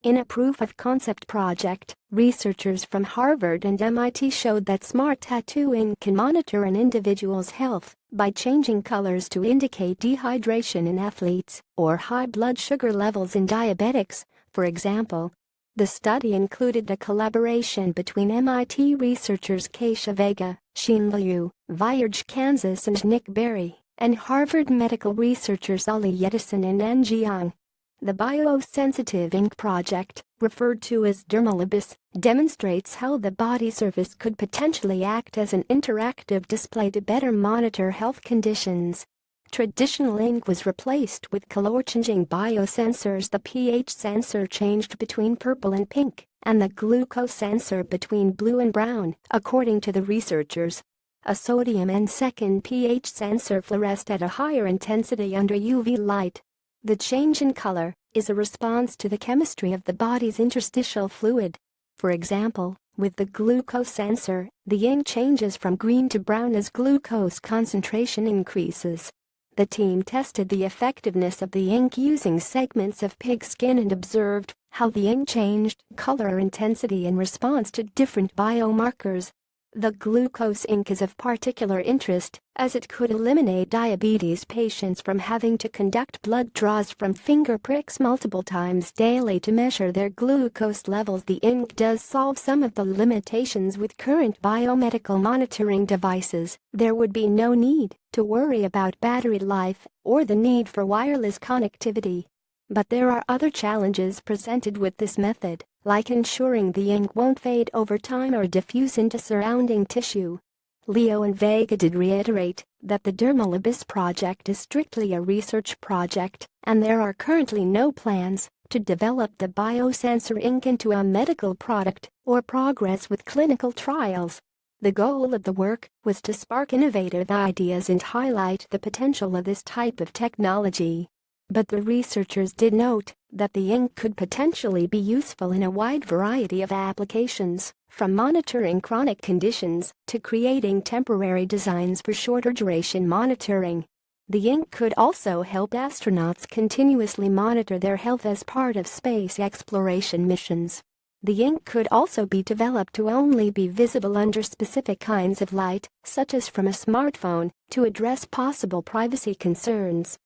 In a proof-of-concept project, researchers from Harvard and MIT showed that Smart Tattoo ink can monitor an individual's health by changing colors to indicate dehydration in athletes or high blood sugar levels in diabetics, for example. The study included a collaboration between MIT researchers Keisha Vega, Xin Liu, Vyage Kansas and Nick Berry, and Harvard medical researchers Ali Yedison and An Jiang. The Biosensitive Ink Project, referred to as Dermalibus, demonstrates how the body surface could potentially act as an interactive display to better monitor health conditions. Traditional ink was replaced with color-changing biosensors. The pH sensor changed between purple and pink, and the glucose sensor between blue and brown, according to the researchers. A sodium and second pH sensor fluoresced at a higher intensity under UV light. The change in color is a response to the chemistry of the body's interstitial fluid. For example, with the glucose sensor, the ink changes from green to brown as glucose concentration increases. The team tested the effectiveness of the ink using segments of pig skin and observed how the ink changed color intensity in response to different biomarkers. The glucose ink is of particular interest as it could eliminate diabetes patients from having to conduct blood draws from finger pricks multiple times daily to measure their glucose levels. The ink does solve some of the limitations with current biomedical monitoring devices. There would be no need to worry about battery life or the need for wireless connectivity. But there are other challenges presented with this method, like ensuring the ink won't fade over time or diffuse into surrounding tissue. Leo and Vega did reiterate that the Dermalibus project is strictly a research project, and there are currently no plans to develop the biosensor ink into a medical product or progress with clinical trials. The goal of the work was to spark innovative ideas and highlight the potential of this type of technology. But the researchers did note that the ink could potentially be useful in a wide variety of applications, from monitoring chronic conditions to creating temporary designs for shorter duration monitoring. The ink could also help astronauts continuously monitor their health as part of space exploration missions. The ink could also be developed to only be visible under specific kinds of light, such as from a smartphone, to address possible privacy concerns.